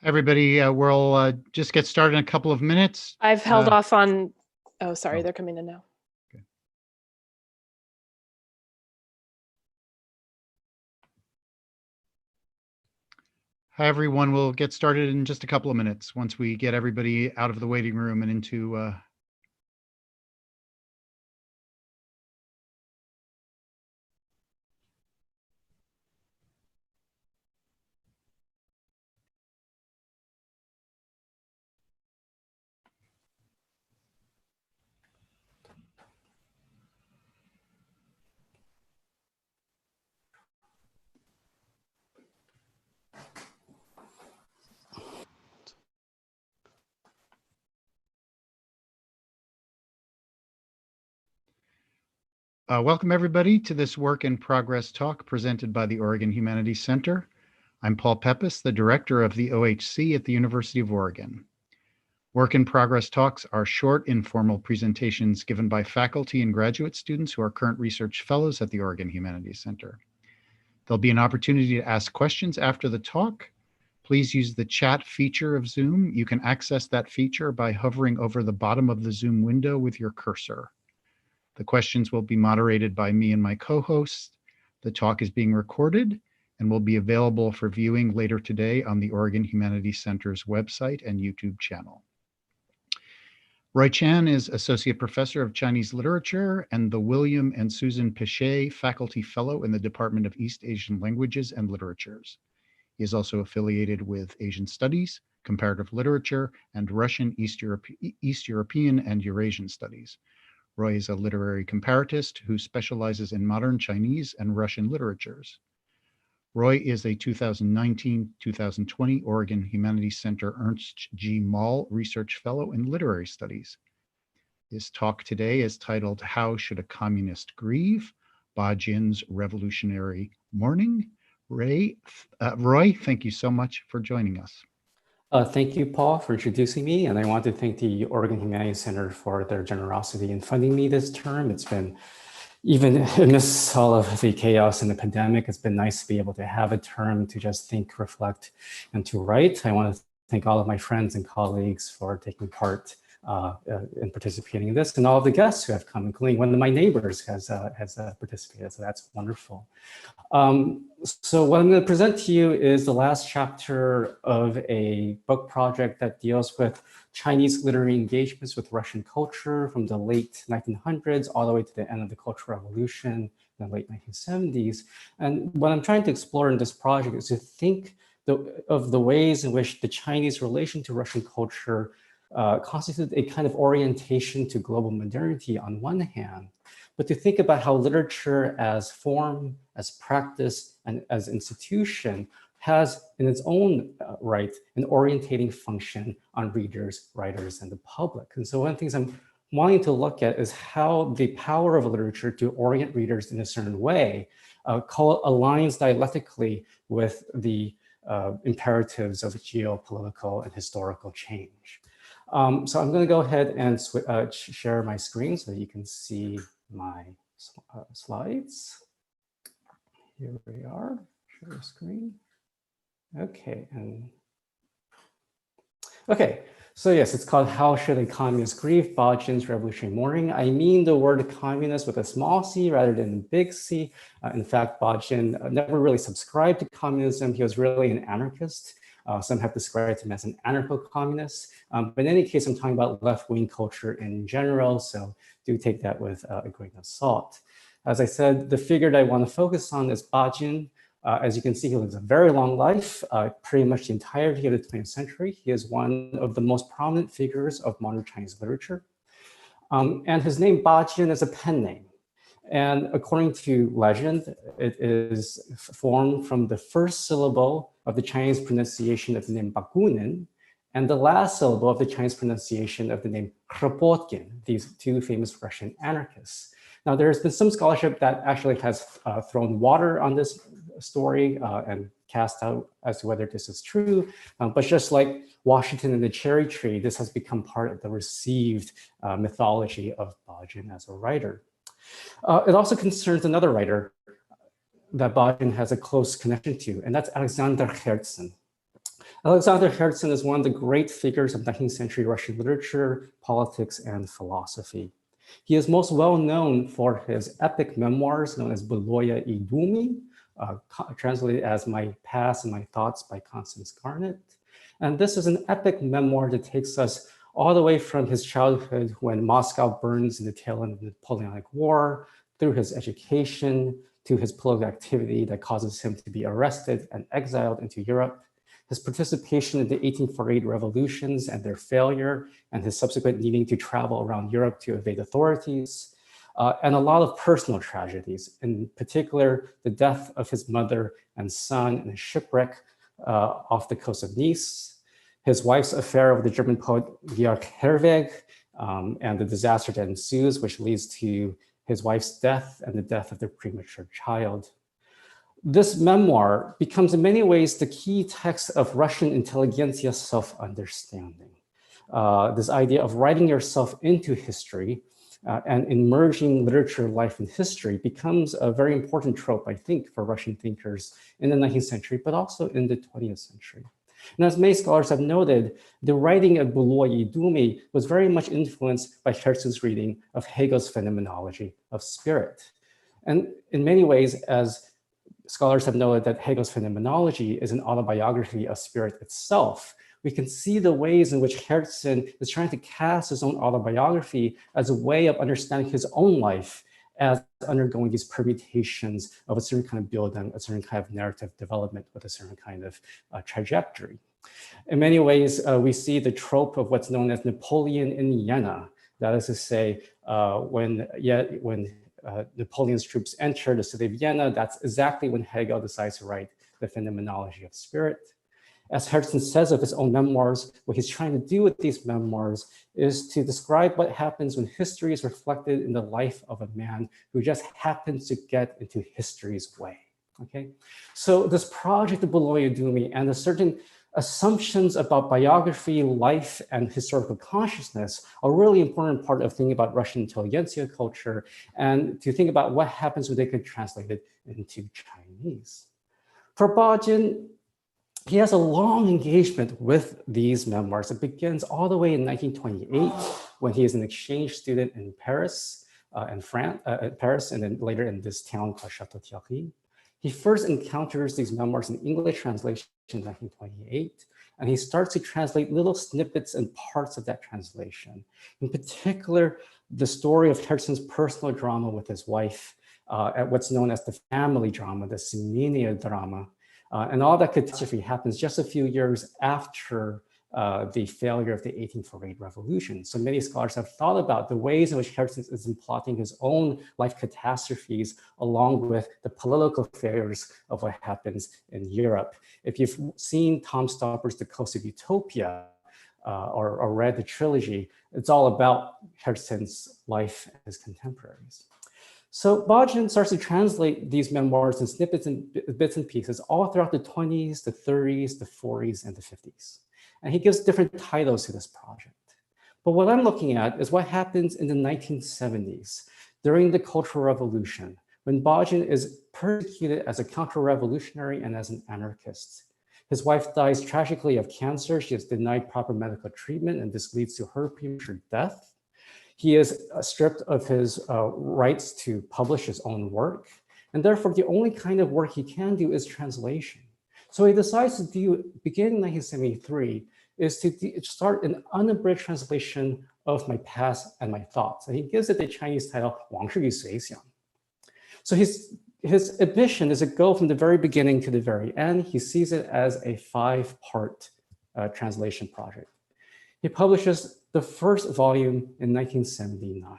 Everybody, we'll just get started in a couple of minutes. I've held off on, oh, sorry, oh. they're coming in now. Okay. Hi, everyone. We'll get started in just a couple of minutes once we get everybody out of the waiting room and into welcome everybody to this work in progress talk presented by the Oregon Humanities Center. I'm Paul Peppis, the director of the OHC at the University of Oregon. Work in progress talks are short, informal presentations given by faculty and graduate students who are current research fellows at the Oregon Humanities Center. There'll be an opportunity to ask questions after the talk. Please use the chat feature of Zoom. You can access that feature by hovering over the bottom of the Zoom window with your cursor. The questions will be moderated by me and my co-hosts. The talk is being recorded and will be available for viewing later today on the Oregon Humanities Center's website and YouTube channel. Roy Chan is Associate Professor of Chinese Literature and the William and Susan Pichet Faculty Fellow in the Department of East Asian Languages and Literatures. He is also affiliated with Asian Studies, Comparative Literature, and Russian, East European, and Eurasian Studies. Roy is a literary comparatist who specializes in modern Chinese and Russian literatures. Roy is a 2019-2020 Oregon Humanities Center Ernst G. Mall Research Fellow in Literary Studies. His talk today is titled, How Should a Communist Grieve? Ba Jin's Revolutionary Mourning. Roy, thank you so much for joining us. Thank you, Paul, for introducing me. And I want to thank the Oregon Humanities Center for their generosity in funding me this term. It's been, even amidst all of the chaos and the pandemic, it's been nice to be able to have a term to just think, reflect, and to write. I want to thank all of my friends and colleagues for taking part in participating in this, and all of the guests who have come, including one of my neighbors has participated, so that's wonderful. So what I'm going to present to you is the last chapter of a book project that deals with Chinese literary engagements with Russian culture from the late 1900s all the way to the end of the Cultural Revolution in the late 1970s. And what I'm trying to explore in this project is to think of the ways in which the Chinese relation to Russian culture constituted a kind of orientation to global modernity on one hand, but to think about how literature as form, as practice, and as institution has in its own right an orientating function on readers, writers, and the public. And so one of the things I'm wanting to look at is how the power of literature to orient readers in a certain way aligns dialectically with the imperatives of geopolitical and historical change. So I'm going to go ahead and share my screen so that you can see my slides. Here we are, share screen. Okay, so yes, it's called How Should a Communist Grieve? Ba Jin's Revolutionary Mourning. I mean the word communist with a small c rather than a big C. In fact, Ba Jin never really subscribed to communism. He was really an anarchist. Some have described him as an anarcho-communist. But in any case, I'm talking about left-wing culture in general, so do take that with a grain of salt. As I said, the figure that I want to focus on is Ba Jin. As you can see, he lives a very long life, pretty much the entirety of the 20th century. He is one of the most prominent figures of modern Chinese literature. And his name, Ba Jin, is a pen name. And according to legend, it is formed from the first syllable of the Chinese pronunciation of the name Bakunin and the last syllable of the Chinese pronunciation of the name Kropotkin, these two famous Russian anarchists. Now, there has been some scholarship that actually has thrown water on this story and cast out as to whether this is true. But just like Washington and the cherry tree, this has become part of the received mythology of Ba Jin as a writer. It also concerns another writer that Ba Jin has a close connection to, and that's Alexander Herzen. Alexander Herzen is one of the great figures of 19th century Russian literature, politics, and philosophy. He is most well known for his epic memoirs known as Былое и Думы, translated as My Past and My Thoughts by Constance Garnett. And this is an epic memoir that takes us all the way from his childhood when Moscow burns in the tail end of the Napoleonic War, through his education, to his political activity that causes him to be arrested and exiled into Europe, his participation in the 1848 revolutions and their failure, and his subsequent needing to travel around Europe to evade authorities, and a lot of personal tragedies, in particular, the death of his mother and son in a shipwreck off the coast of Nice, his wife's affair with the German poet Georg Herwegh, and the disaster that ensues, which leads to his wife's death and the death of their premature child. This memoir becomes in many ways the key text of Russian intelligentsia self-understanding. This idea of writing yourself into history and emerging literature, life, and history becomes a very important trope, I think, for Russian thinkers in the 19th century, but also in the 20th century. And as many scholars have noted, the writing of Былое и Думы was very much influenced by Herzen's reading of Hegel's phenomenology of spirit. And in many ways, as scholars have noted that Hegel's phenomenology is an autobiography of spirit itself, we can see the ways in which Herzen is trying to cast his own autobiography as a way of understanding his own life as undergoing these permutations of a certain kind of building, a certain kind of narrative development with a certain kind of trajectory. In many ways, we see the trope of what's known as Napoleon in Vienna. That is to say, when Napoleon's troops enter the city of Vienna, that's exactly when Hegel decides to write the phenomenology of spirit. As Herzen says of his own memoirs, what he's trying to do with these memoirs is to describe what happens when history is reflected in the life of a man who just happens to get into history's way, okay? So this project of Былое и Думы and the certain assumptions about biography, life, and historical consciousness are a really important part of thinking about Russian intelligentsia culture and to think about what happens when they get translated into Chinese. For Ba Jin, he has a long engagement with these memoirs. It begins all the way in 1928 when he is an exchange student in Paris, Paris, and then later in this town called Château-Thierry. He first encounters these memoirs in English translation in 1928, and he starts to translate little snippets and parts of that translation. In particular, the story of Herzen's personal drama with his wife, at what's known as the family drama, the Semenia drama. And all that catastrophe happens just a few years after the failure of the 1848 revolution. So many scholars have thought about the ways in which Herzen is plotting his own life catastrophes along with the political failures of what happens in Europe. If you've seen Tom Stopper's The Coast of Utopia or read the trilogy, it's all about Herzen's life and his contemporaries. So Ba Jin starts to translate these memoirs in snippets and bits and pieces all throughout the 20s, the 30s, the 40s, and the 50s. And he gives different titles to this project. But what I'm looking at is what happens in the 1970s during the Cultural Revolution, when Ba Jin is persecuted as a counter-revolutionary and as an anarchist. His wife dies tragically of cancer. She is denied proper medical treatment, and this leads to her premature death. He is stripped of his rights to publish his own work, and therefore the only kind of work he can do is translation. So he decides to do, beginning in 1973, is to start an unabridged translation of My Past and My Thoughts, and he gives it the Chinese title, 往事与随想. So his ambition is to go from the very beginning to the very end. He sees it as a 5-part translation project. He publishes the first volume in 1979.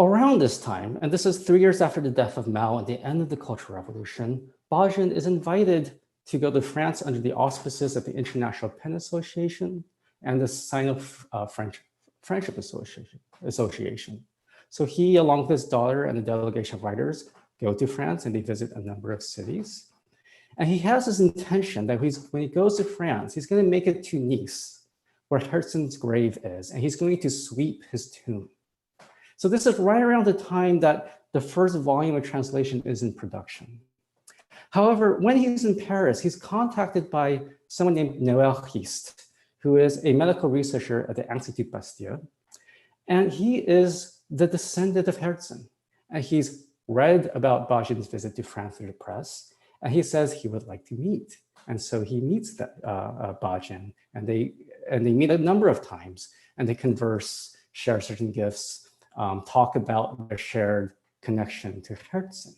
Around this time, and this is 3 years after the death of Mao and the end of the Cultural Revolution, Ba Jin is invited to go to France under the auspices of the International Pen Association and the Sino-French Friendship Association. So he, along with his daughter and a delegation of writers, go to France and they visit a number of cities. And he has this intention that when he goes to France, he's going to make it to Nice, where Herzen's grave is, and he's going to sweep his tomb. So this is right around the time that the first volume of translation is in production. However, when he's in Paris, he's contacted by someone named Noël Hist, who is a medical researcher at the Institut Pasteur. And he is the descendant of Herzen. And he's read about Ba Jin's visit to France through the press. And he says he would like to meet. And so he meets Ba Jin, and they meet a number of times, and they converse, share certain gifts, talk about their shared connection to Herzen.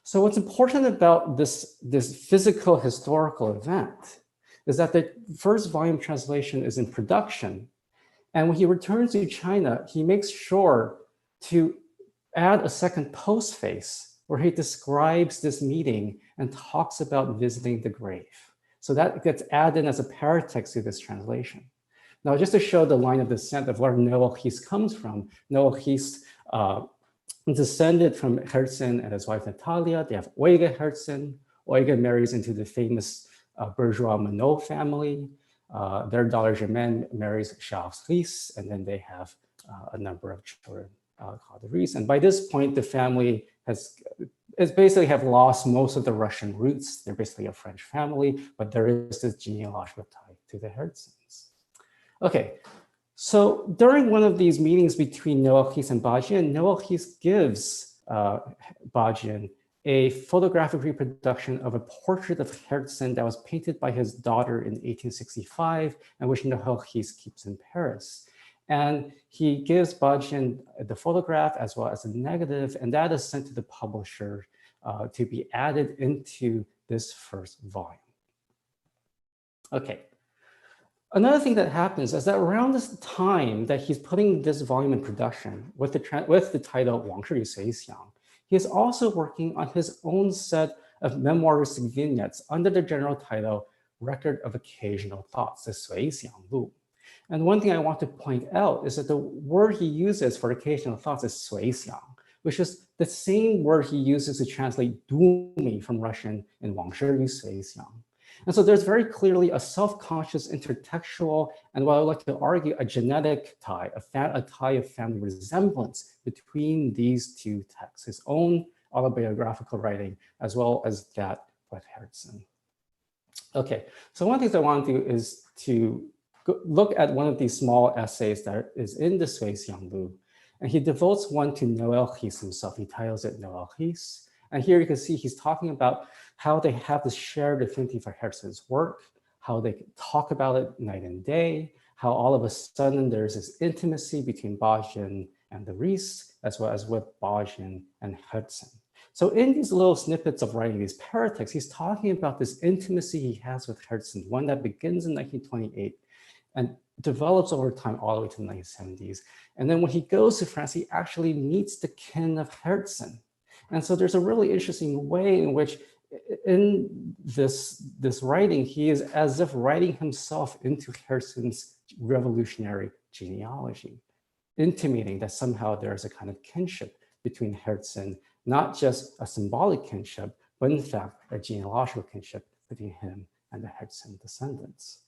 So what's important about this physical historical event is that the first volume translation is in production. And when he returns to China, he makes sure to add a second postface where he describes this meeting and talks about visiting the grave. So that gets added as a paratext to this translation. Now, just to show the line of descent of where Noël Hist comes from, Noël Hist descended from Herzen and his wife Natalia. They have Euge Herzen. Euge marries into the famous bourgeois Monod family. Their daughter Germaine marries Xiao Shan, and then they have a number of children called the Ries. And by this point, the family has basically have lost most of the Russian roots. They're basically a French family, but there is this genealogical tie to the Herzens. Okay, so during one of these meetings between Noël Hist and Ba Jin, Noël Hist gives Ba Jin a photographic reproduction of a portrait of Herzen that was painted by his daughter in 1865 and which Noël Hist keeps in Paris. And he gives Ba Jin the photograph as well as a negative, and that is sent to the publisher to be added into this first volume. Okay. Another thing that happens is that around this time that he's putting this volume in production with the title 往事与随想, he is also working on his own set of memoiristic vignettes under the general title Record of Occasional Thoughts, the 随想录. And one thing I want to point out is that the word he uses for occasional thoughts is 随想, which is the same word he uses to translate "думай" from Russian in 往事与随想. And so there's very clearly a self-conscious intertextual, and what I would like to argue, a genetic tie, a tie of family resemblance between these two texts, his own autobiographical writing, as well as that with Herzen. Okay, so one of the things I want to do is to look at one of these small essays that is in the 随想录, and he devotes one to Noël Hist himself. He titles it Noël Hist. And here you can see he's talking about how they have this shared affinity for Herzen's work, how they talk about it night and day, how all of a sudden there's this intimacy between Ba Jin and the Ries, as well as with Ba Jin and Herzen. So in these little snippets of writing, these paratexts, he's talking about this intimacy he has with Herzen, one that begins in 1928 and develops over time all the way to the 1970s. And then when he goes to France, he actually meets the kin of Herzen. And so there's a really interesting way in which in this writing, he is as if writing himself into Herzen's revolutionary genealogy, intimating that somehow there's a kind of kinship between Herzen, not just a symbolic kinship, but in fact, a genealogical kinship between him and the Herzen descendants.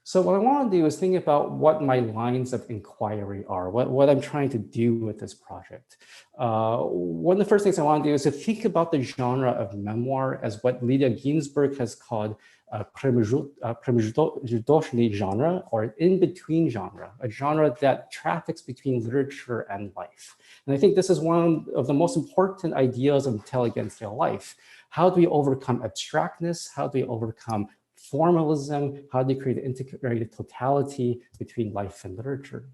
So what I want to do is think about what my lines of inquiry are, what I'm trying to do with this project. One of the first things I want to do is to think about the genre of memoir as what Lydia Ginsburg has called a pромежуточный genre, or an in-between genre, a genre that traffics between literature and life. And I think this is one of the most important ideas of intelligentsia life. How do we overcome abstractness? How do we overcome formalism? How do you create an integrated totality between life and literature?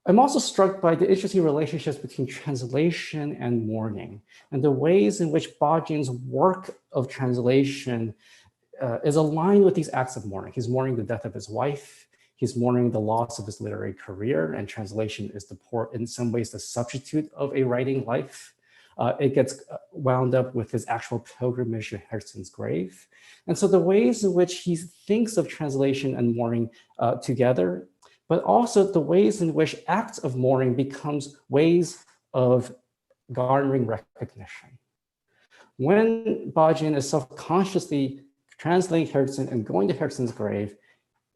I'm also struck by the interesting relationships between translation and mourning, and the ways in which Ba Jin's work of translation is aligned with these acts of mourning. He's mourning the death of his wife. He's mourning the loss of his literary career, and translation is in some ways the substitute of a writing life. It gets wound up with his actual pilgrimage to Herzen's grave. And so the ways in which he thinks of translation and mourning together, but also the ways in which acts of mourning becomes ways of garnering recognition. When Ba Jin is self-consciously translating Herzen and going to Herzen's grave,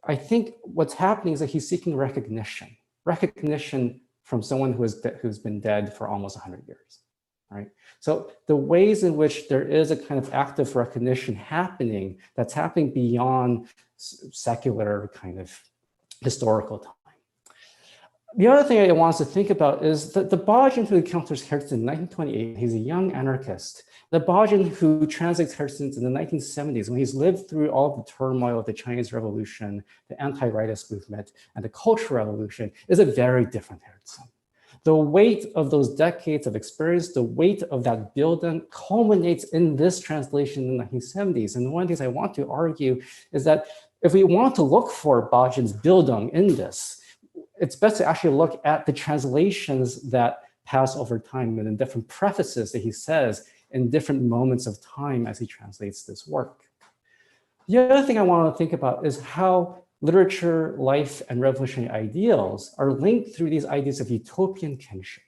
I think what's happening is that he's seeking recognition from someone who's been dead for almost 100 years. right? So the ways in which there is a kind of active recognition happening, that's happening beyond secular kind of historical time. The other thing I want us to think about is that the Ba Jin who encounters Herzen in 1928, he's a young anarchist. The Ba Jin who translates Herzen in the 1970s, when he's lived through all the turmoil of the Chinese Revolution, the anti-rightist movement, and the Cultural Revolution, is a very different Herzen. The weight of those decades of experience, the weight of that build-up culminates in this translation in the 1970s. And one of the things I want to argue is that if we want to look for Ba Jin's Bildung in this, it's best to actually look at the translations that pass over time and the different prefaces that he says in different moments of time as he translates this work. The other thing I want to think about is how literature, life, and revolutionary ideals are linked through these ideas of utopian kinship,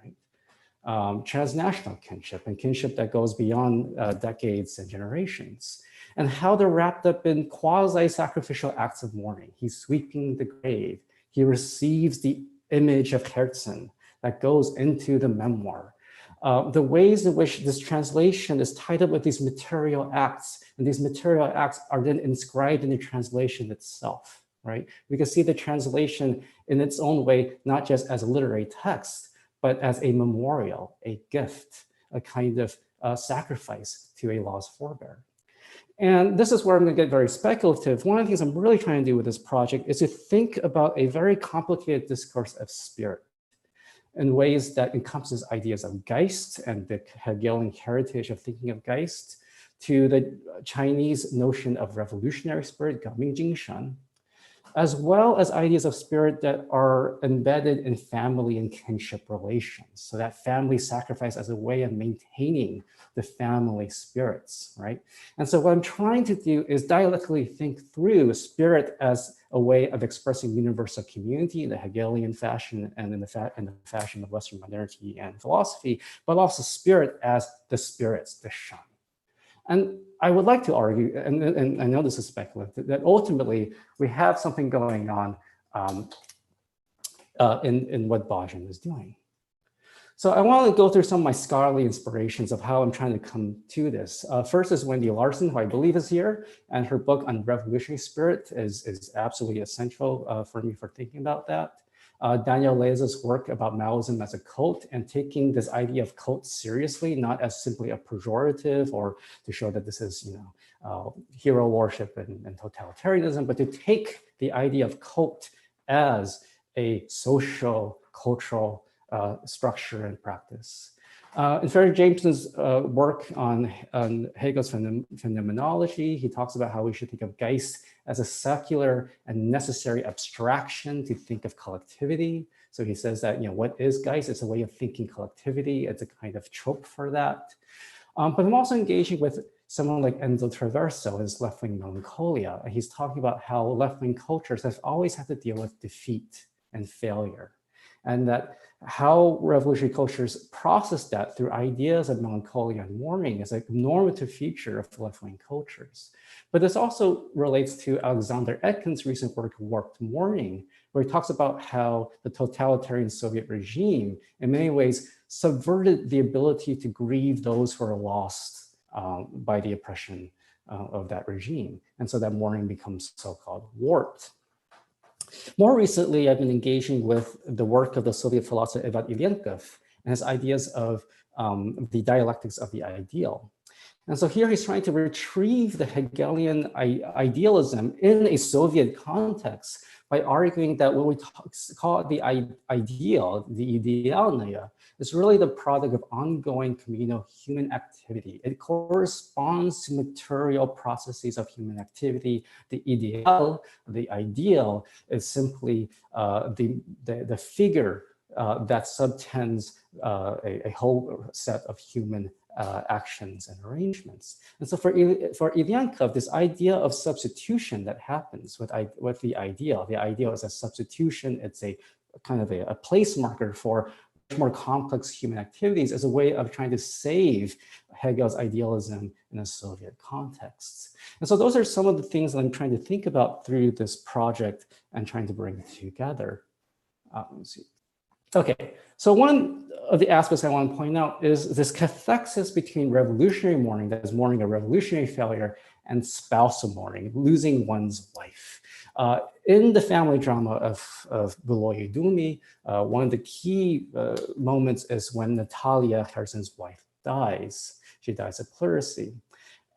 right? Transnational kinship, and kinship that goes beyond decades and generations, and how they're wrapped up in quasi-sacrificial acts of mourning. He's sweeping the grave. He receives the image of Herzen that goes into the memoir. The ways in which this translation is tied up with these material acts, and these material acts are then inscribed in the translation itself, right? We can see the translation in its own way, not just as a literary text, but as a memorial, a gift, a kind of sacrifice to a lost forebear. And this is where I'm going to get very speculative. One of the things I'm really trying to do with this project is to think about a very complicated discourse of spirit in ways that encompasses ideas of Geist and the Hegelian heritage of thinking of Geist, to the Chinese notion of revolutionary spirit, Gaoming-Jingshan, as well as ideas of spirit that are embedded in family and kinship relations. So that family sacrifice as a way of maintaining the family spirits, right? And so what I'm trying to do is dialectically think through spirit as a way of expressing universal community in the Hegelian fashion and in the fashion of Western modernity and philosophy, but also spirit as the spirits, the Shan. And I would like to argue, and I know this is speculative, that ultimately we have something going on in what Ba Jin is doing. So I want to go through some of my scholarly inspirations of how I'm trying to come to this. First is Wendy Larson, who I believe is here, and her book on revolutionary spirit is absolutely essential for me for thinking about that. Daniel Leza's work about Maoism as a cult and taking this idea of cult seriously, not as simply a pejorative or to show that this is, hero worship and totalitarianism, but to take the idea of cult as a social, cultural structure and practice. In Ferry Jameson's work on Hegel's phenomenology, he talks about how we should think of Geist as a secular and necessary abstraction to think of collectivity. So he says that, what is Geist? It's a way of thinking collectivity. It's a kind of trope for that. But I'm also engaging with someone like Enzo Traverso, his left-wing melancholia. And he's talking about how left-wing cultures have always had to deal with defeat and failure. And that how revolutionary cultures process that through ideas of melancholia and mourning is a normative feature of left-wing cultures. But this also relates to Alexander Etkin's recent work, Warped Mourning, where he talks about how the totalitarian Soviet regime, in many ways, subverted the ability to grieve those who are lost by the oppression of that regime. And so that mourning becomes so-called warped. More recently, I've been engaging with the work of the Soviet philosopher Ivan Ilyenkov and his ideas of the dialectics of the ideal. And so here he's trying to retrieve the Hegelian idealism in a Soviet context by arguing that what we call the ideal, the idealnaya, is really the product of ongoing communal human activity. It corresponds to material processes of human activity. The ideal, the ideal, is simply the figure that subtends a whole set of human actions and arrangements. And so for Ilyenkov, this idea of substitution that happens with the ideal is a substitution, it's a kind of a place marker for more complex human activities as a way of trying to save Hegel's idealism in a Soviet context. And so those are some of the things that I'm trying to think about through this project and trying to bring together. Let's see. Okay, so one of the aspects I want to point out is this cathexis between revolutionary mourning, that is mourning a revolutionary failure, and spousal mourning, losing one's wife. In the family drama of Beloye Dumi, one of the key moments is when Natalia, Harrison's wife, dies. She dies of pleurisy.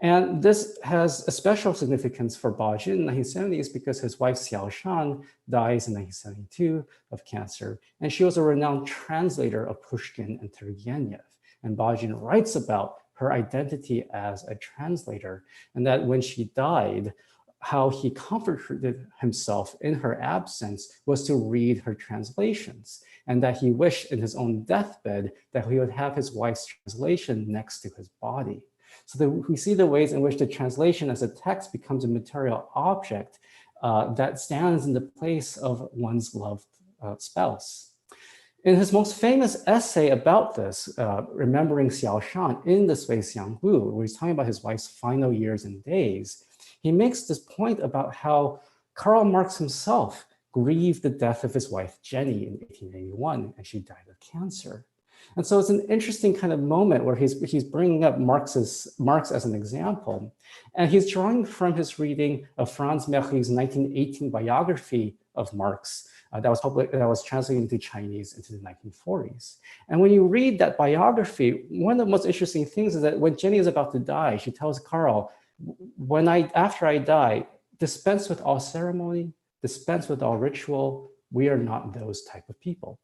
And this has a special significance for Ba Jin in the 1970s because his wife Xiao Shan dies in 1972 of cancer. And she was a renowned translator of Pushkin and Turgenev. And Ba Jin writes about her identity as a translator, and that when she died, how he comforted himself in her absence was to read her translations, and that he wished in his own deathbed that he would have his wife's translation next to his body. So we see the ways in which the translation as a text becomes a material object that stands in the place of one's loved spouse. In his most famous essay about this, Remembering Xiao Shan in the Sui Xiang Wu, where he's talking about his wife's final years and days, he makes this point about how Karl Marx himself grieved the death of his wife, Jenny, in 1881, and she died of cancer. And so it's an interesting kind of moment where he's bringing up Marx as an example. And he's drawing from his reading of Franz Mehring's 1918 biography of Marx that was translated into Chinese into the 1940s. And when you read that biography, one of the most interesting things is that when Jenny is about to die, she tells Karl, after I die, dispense with all ceremony, dispense with all ritual. We are not those type of people.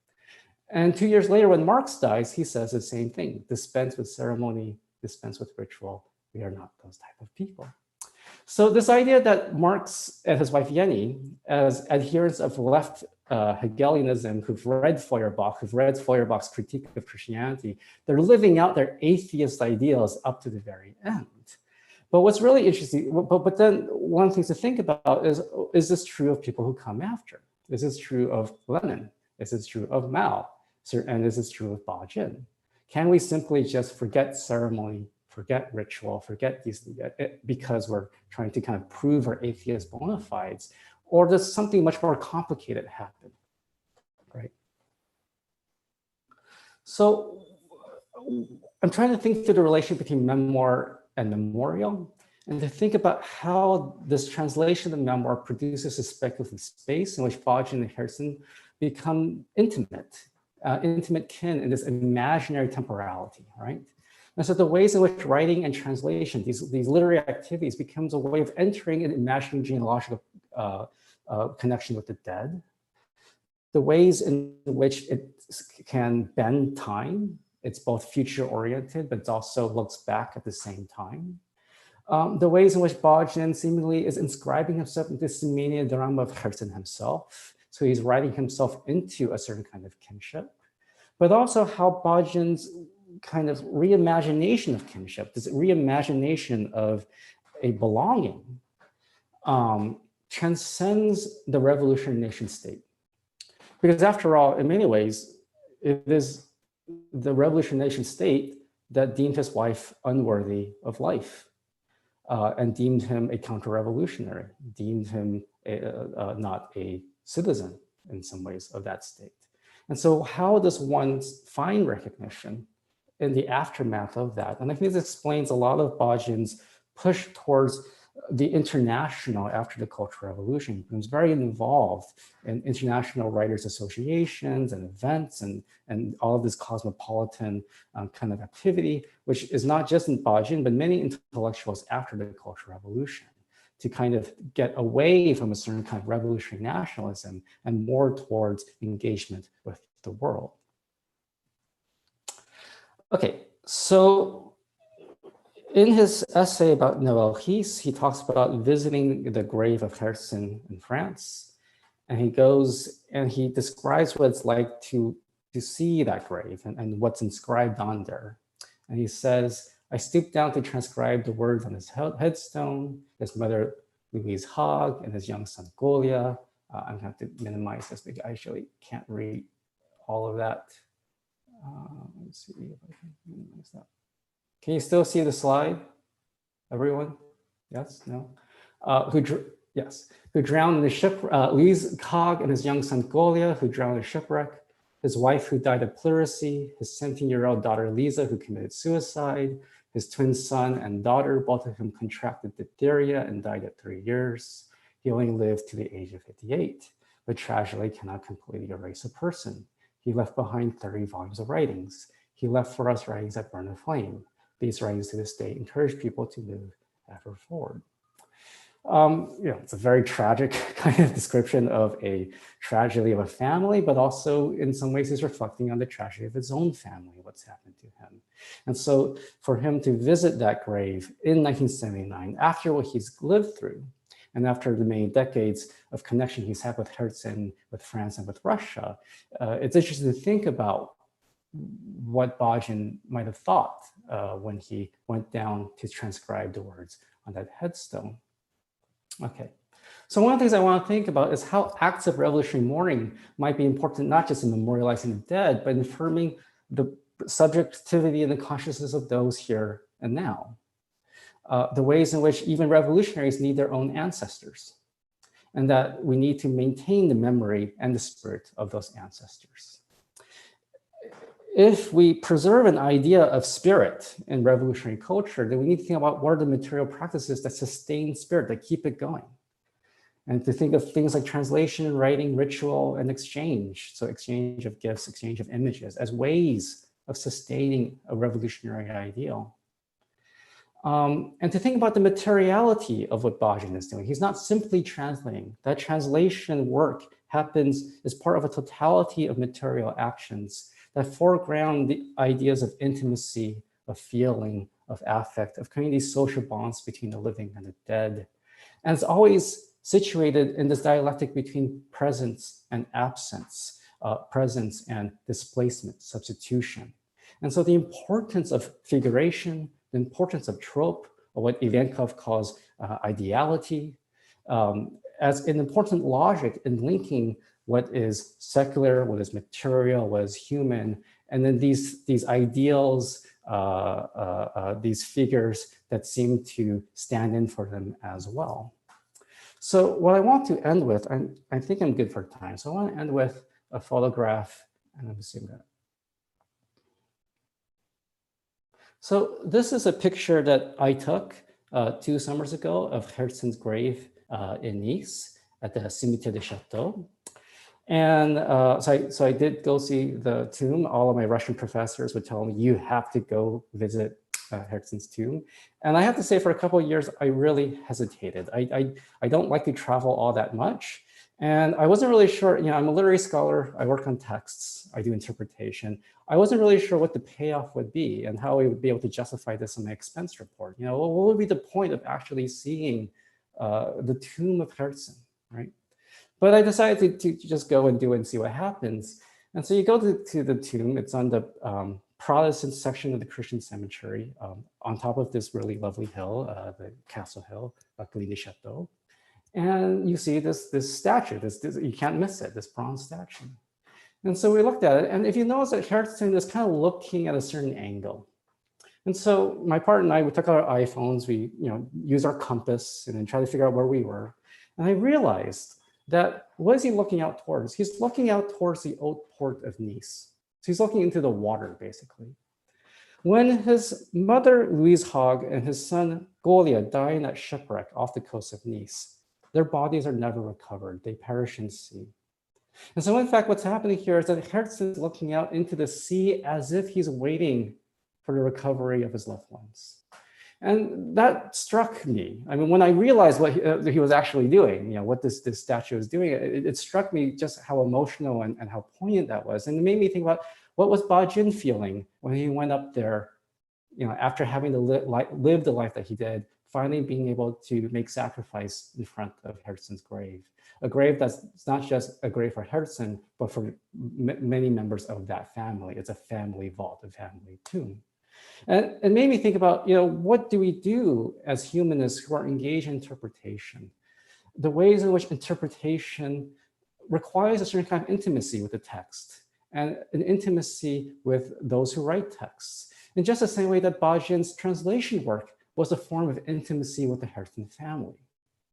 And 2 years later, when Marx dies, he says the same thing: dispense with ceremony, dispense with ritual. We are not those type of people. So this idea that Marx and his wife Jenny, as adherents of left Hegelianism, who've read Feuerbach's critique of Christianity, they're living out their atheist ideals up to the very end. But what's really interesting, but then one thing to think about is this true of people who come after? Is this true of Lenin? Is this true of Mao? And is this true of Ba Jin? Can we simply just forget ceremony, forget ritual, forget these because we're trying to kind of prove our atheist bona fides? Or does something much more complicated happen, right? So I'm trying to think through the relationship between memoir and memorial, and to think about how this translation of memoir produces a speculative space in which Ba Jin and Harrison become intimate kin in this imaginary temporality, right? And so the ways in which writing and translation, these literary activities, becomes a way of entering an imaginary genealogical connection with the dead, the ways in which it can bend time. It's both future-oriented, but it also looks back at the same time. The ways in which Ba Jin seemingly is inscribing himself into this mania drama of Harrison himself. So he's writing himself into a certain kind of kinship, but also how Ba Jin's kind of reimagination of kinship, this reimagination of a belonging, transcends the revolutionary nation state. Because after all, in many ways, it is the revolutionary nation state that deemed his wife unworthy of life and deemed him a counter-revolutionary, deemed him not a citizen in some ways of that state. And so how does one find recognition in the aftermath of that? And I think this explains a lot of Ba Jin's push towards the international after the Cultural Revolution. He was very involved in international writers associations and events and all of this cosmopolitan kind of activity, which is not just in Ba Jin, but many intellectuals after the Cultural Revolution, to kind of get away from a certain kind of revolutionary nationalism and more towards engagement with the world. Okay, so in his essay about Noël Riis, he talks about visiting the grave of Harrison in France. And he goes and he describes what it's like to see that grave and what's inscribed on there. And he says, I stooped down to transcribe the words on his headstone, his mother, Louise Haag, and his young son, Golia. I'm going to have to minimize this because I actually can't read all of that. Let's see if I can minimize that. Can you still see the slide, everyone? Yes, no? Who drowned in the ship, Louise Haag and his young son, Golia, who drowned in a shipwreck. his wife who died of pleurisy, his 17-year-old daughter Lisa who committed suicide, his twin son and daughter, both of whom contracted diphtheria and died at 3 years. He only lived to the age of 58, but tragedy cannot completely erase a person. He left behind 30 volumes of writings. He left for us writings that burn a flame. These writings to this day encourage people to move ever forward. It's a very tragic kind of description of a tragedy of a family, but also in some ways he's reflecting on the tragedy of his own family, what's happened to him. And so for him to visit that grave in 1979, after what he's lived through, and after the many decades of connection he's had with Herzen, with France, and with Russia, it's interesting to think about what Ba Jin might have thought when he went down to transcribe the words on that headstone. Okay, so one of the things I want to think about is how acts of revolutionary mourning might be important, not just in memorializing the dead, but in affirming the subjectivity and the consciousness of those here and now. The ways in which even revolutionaries need their own ancestors, and that we need to maintain the memory and the spirit of those ancestors. If we preserve an idea of spirit in revolutionary culture, then we need to think about what are the material practices that sustain spirit, that keep it going. And to think of things like translation, writing, ritual, and exchange. So exchange of gifts, exchange of images as ways of sustaining a revolutionary ideal. And to think about the materiality of what Ba Jin is doing. He's not simply translating. That translation work happens as part of a totality of material actions that foreground the ideas of intimacy, of feeling, of affect, of creating these social bonds between the living and the dead. And it's always situated in this dialectic between presence and absence, presence and displacement, substitution. And so the importance of figuration, the importance of trope, or what Ivankov calls ideality, as an important logic in linking what is secular, what is material, what is human, and then these ideals, these figures that seem to stand in for them as well. So what I want to end with, I think I'm good for time, so I want to end with a photograph, and let me see that. So this is a picture that I took 2 summers ago of Herzen's grave in Nice at the Cimetière des Châteaux. And so I did go see the tomb. All of my Russian professors would tell me, you have to go visit Herzen's tomb. And I have to say, for a couple of years, I really hesitated. I don't like to travel all that much. And I wasn't really sure, I'm a literary scholar, I work on texts, I do interpretation. I wasn't really sure what the payoff would be and how I would be able to justify this in my expense report. What would be the point of actually seeing the tomb of Herzen, right? But I decided to just go and do it and see what happens. And so you go to the tomb, it's on the Protestant section of the Christian cemetery, on top of this really lovely hill, the Castle Hill, Colline des Châteaux. And you see this statue, you can't miss it, this bronze statue. And so we looked at it, and if you notice that Herzen is kind of looking at a certain angle. And so my partner and I, we took our iPhones, we used our compass and then tried to figure out where we were. And I realized that what is he looking out towards? He's looking out towards the old port of Nice. So he's looking into the water, basically. When his mother, Louise Hogg, and his son, Golia, die in that shipwreck off the coast of Nice, their bodies are never recovered. They perish in sea. And so in fact, what's happening here is that Herzen is looking out into the sea as if he's waiting for the recovery of his loved ones. And that struck me. I mean, when I realized what he was actually doing, what this statue is doing, it struck me just how emotional and how poignant that was. And it made me think about what was Ba Jin feeling when he went up there, after having to live the life that he did, finally being able to make sacrifice in front of Herzen's grave. A grave that's not just a grave for Herzen, but for many members of that family. It's a family vault, a family tomb. And it made me think about, what do we do as humanists who are engaged in interpretation? The ways in which interpretation requires a certain kind of intimacy with the text and an intimacy with those who write texts. In just the same way that Ba Jin's translation work was a form of intimacy with the Herzen family.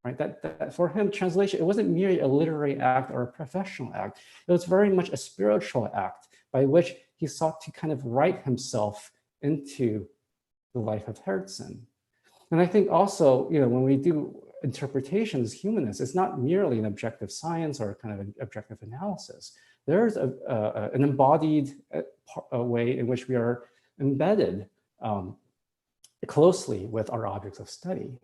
right? That for him, translation, it wasn't merely a literary act or a professional act. It was very much a spiritual act by which he sought to kind of write himself into the life of Herzen. And I think also, when we do interpretations, humanists, it's not merely an objective science or kind of an objective analysis. There's an embodied way in which we are embedded closely with our objects of study.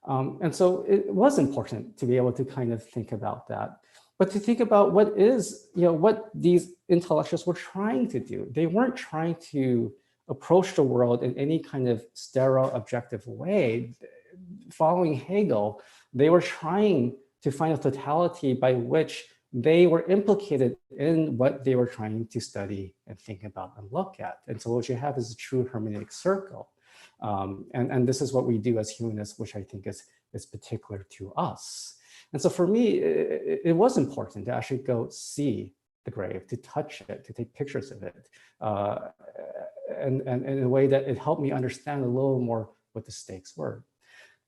And so it was important to be able to kind of think about that, but to think about what these intellectuals were trying to do. They weren't trying to approach the world in any kind of sterile, objective way. Following Hegel, they were trying to find a totality by which they were implicated in what they were trying to study and think about and look at. And so what you have is a true hermeneutic circle. And this is what we do as humanists, which I think is particular to us. And so for me, it was important to actually go see the grave, to touch it, to take pictures of it, and in a way that it helped me understand a little more what the stakes were.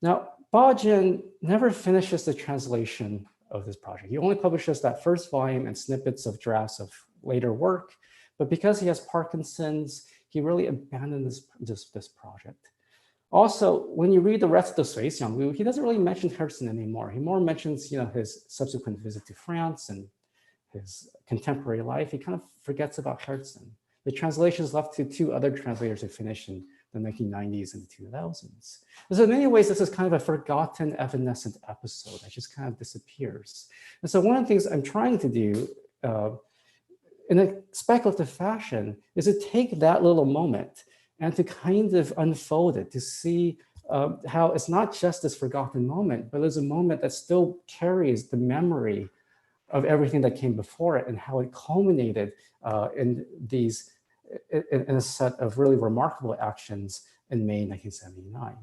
Now, Ba Jin never finishes the translation of this project. He only publishes that first volume and snippets of drafts of later work, but because he has Parkinson's, he really abandoned this project. Also, when you read the rest of the Xiao, he doesn't really mention Herzen anymore. He more mentions, his subsequent visit to France and his contemporary life. He kind of forgets about Herzen. The translation is left to two other translators who finished in the 1990s and the 2000s. So in many ways, this is kind of a forgotten, evanescent episode that just kind of disappears. And so one of the things I'm trying to do in a speculative fashion is to take that little moment and to kind of unfold it, to see how it's not just this forgotten moment, but there's a moment that still carries the memory of everything that came before it and how it culminated in a set of really remarkable actions in May 1979.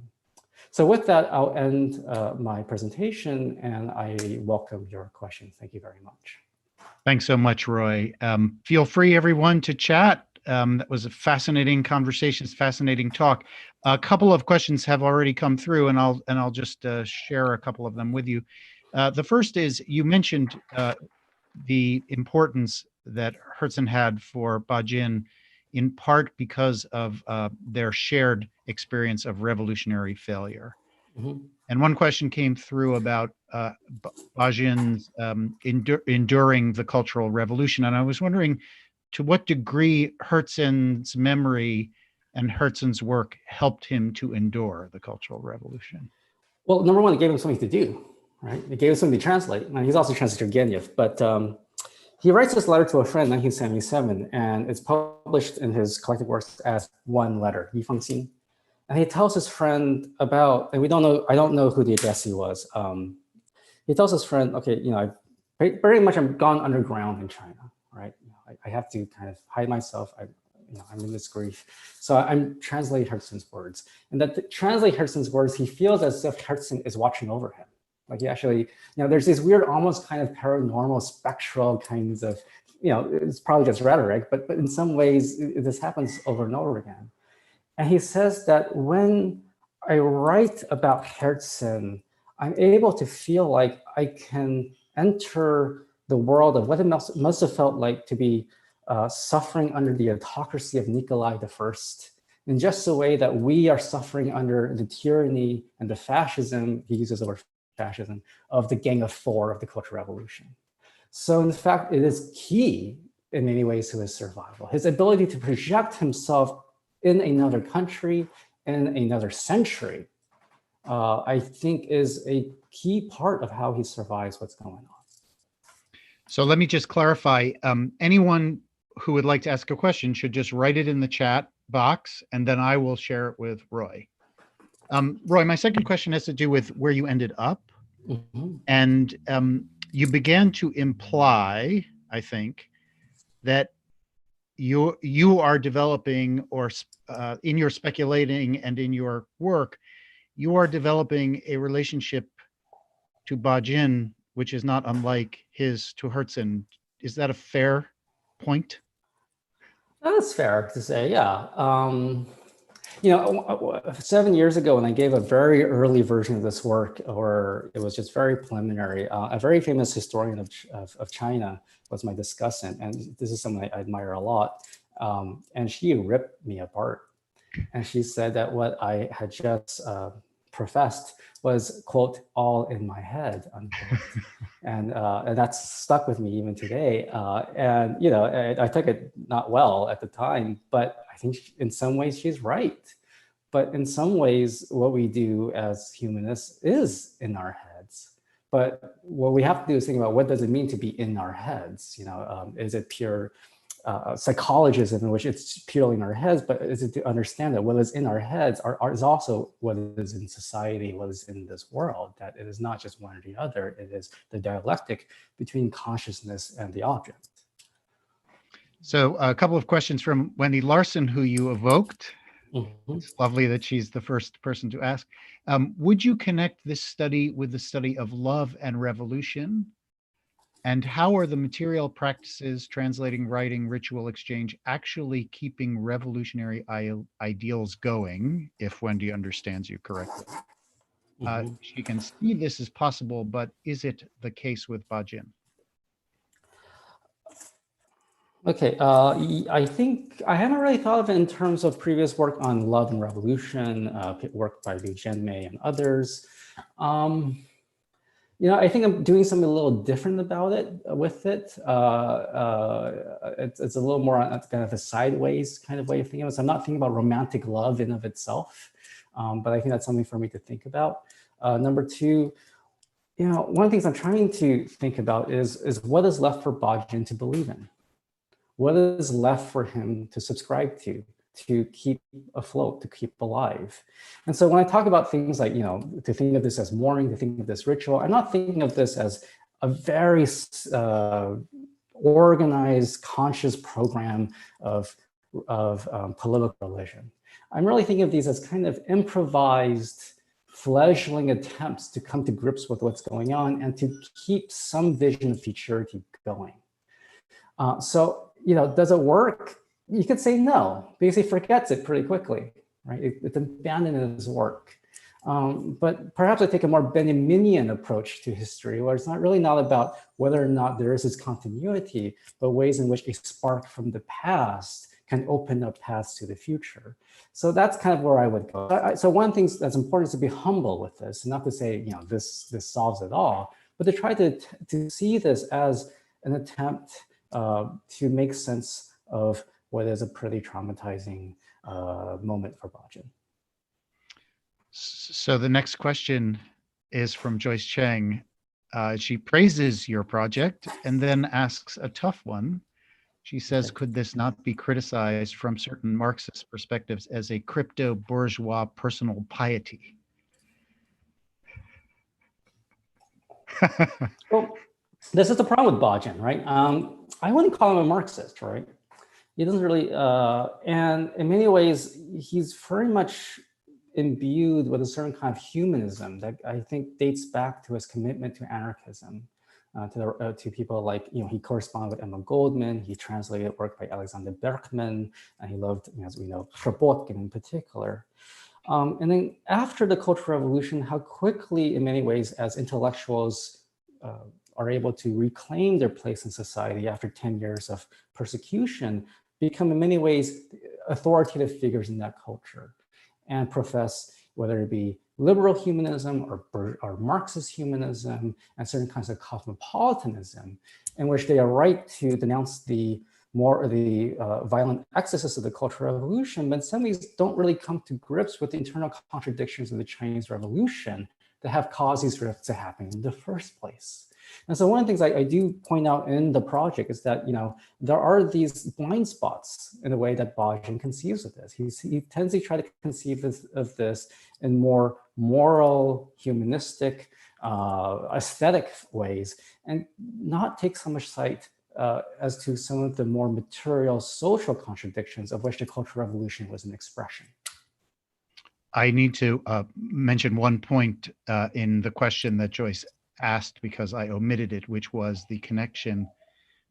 So with that, I'll end my presentation and I welcome your questions. Thank you very much. Thanks so much, Roy. Feel free, everyone, to chat. That was a fascinating conversation, fascinating talk. A couple of questions have already come through, and I'll just share a couple of them with you. The first is, you mentioned the importance that Herzen had for Ba Jin, in part because of their shared experience of revolutionary failure. Mm-hmm. And one question came through about Ba Jin's enduring the Cultural Revolution. And I was wondering to what degree Herzen's memory and Herzen's work helped him to endure the Cultural Revolution. Well, number one, it gave him something to do, right? It gave him something to translate. Now, he's also translated Turgenev, but he writes this letter to a friend in 1977, and it's published in his collected works as one letter, Yifengxin. And he tells his friend about, and I don't know who the addressee was. He tells his friend, okay, very much I'm gone underground in China, right? I have to kind of hide myself. I'm in this grief. So I'm translating Herzen's words. And that to translate Herzen's words, he feels as if Herzen is watching over him. Like he actually, there's these weird, almost kind of paranormal, spectral kinds of, it's probably just rhetoric, but in some ways, this happens over and over again. And he says that when I write about Herzen, I'm able to feel like I can enter the world of what it must have felt like to be suffering under the autocracy of Nikolai I, in just the way that we are suffering under the tyranny and the fascism, he uses the word fascism, of the Gang of Four of the Cultural Revolution. So in fact, it is key in many ways to his survival. His ability to project himself in another country, in another century, I think is a key part of how he survives what's going on. So let me just clarify, anyone who would like to ask a question should just write it in the chat box, and then I will share it with Roy. Roy, my second question has to do with where you ended up. Mm-hmm. And you began to imply, I think, that you are developing, or in your speculating and in your work, you are developing a relationship to Ba Jin, which is not unlike his to Herzen. Is that a fair point? That's fair to say, yeah. 7 years ago when I gave a very early version of this work, or it was just very preliminary, a very famous historian of China was my discussant, and this is someone I admire a lot. And she ripped me apart. And she said that what I had just professed was, quote, all in my head, unquote. And that's stuck with me even today. And, I took it not well at the time, but I think in some ways she's right. But in some ways, what we do as humanists is in our heads. But what we have to do is think about, what does it mean to be in our heads? Is it pure psychologism in which it's purely in our heads, but is it to understand that what is in our heads is also what is in society, what is in this world, that it is not just one or the other, it is the dialectic between consciousness and the object. So a couple of questions from Wendy Larson, who you evoked. Mm-hmm. It's lovely that she's the first person to ask. Would you connect this study with the study of love and revolution? And how are the material practices, translating, writing, ritual exchange, actually keeping revolutionary ideals going, if Wendy understands you correctly? She can see this as possible, but is it the case with Ba Jin? Okay, I think I haven't really thought of it in terms of previous work on love and revolution, work by Liu Jianmei and others. I think I'm doing something a little different about it with it. It's a little more on kind of a sideways kind of way of thinking of it. So I'm not thinking about romantic love in of itself, but I think that's something for me to think about. Number two, one of the things I'm trying to think about is what is left for Ba Jin to believe in? What is left for him to subscribe to keep afloat, to keep alive? And so when I talk about things like, to think of this as mourning, to think of this ritual, I'm not thinking of this as a very organized, conscious program of political religion. I'm really thinking of these as kind of improvised, fledgling attempts to come to grips with what's going on and to keep some vision of futurity going. Does it work? You could say no, because he forgets it pretty quickly, right? It's abandoned his work. But perhaps I take a more Benjaminian approach to history, where it's really not about whether or not there is this continuity, but ways in which a spark from the past can open up paths to the future. So that's kind of where I would go. So one thing that's important is to be humble with this, not to say, this solves it all, but to try to see this as an attempt to make sense of what is a pretty traumatizing moment for Ba Jin. So the next question is from Joyce Chang. She praises your project and then asks a tough one. She says, could this not be criticized from certain Marxist perspectives as a crypto-bourgeois personal piety? Well, this is the problem with Ba Jin, right? I wouldn't call him a Marxist, right? He doesn't really, and in many ways, he's very much imbued with a certain kind of humanism that I think dates back to his commitment to anarchism, to people like, he corresponded with Emma Goldman, he translated work by Alexander Berkman, and he loved, as we know, Kropotkin in particular. And then after the Cultural Revolution, how quickly, in many ways, as intellectuals are able to reclaim their place in society after 10 years of persecution, become in many ways authoritative figures in that culture and profess, whether it be liberal humanism or Marxist humanism and certain kinds of cosmopolitanism, in which they are right to denounce the violent excesses of the Cultural Revolution, but in some ways don't really come to grips with the internal contradictions of the Chinese Revolution that have caused these rifts to happen in the first place. And so one of the things I do point out in the project is that, there are these blind spots in the way that Ba Jin conceives of this. He tends to try to conceive of this in more moral, humanistic, aesthetic ways, and not take so much sight as to some of the more material social contradictions of which the Cultural Revolution was an expression. I need to mention one point in the question that Joyce asked because I omitted it, which was the connection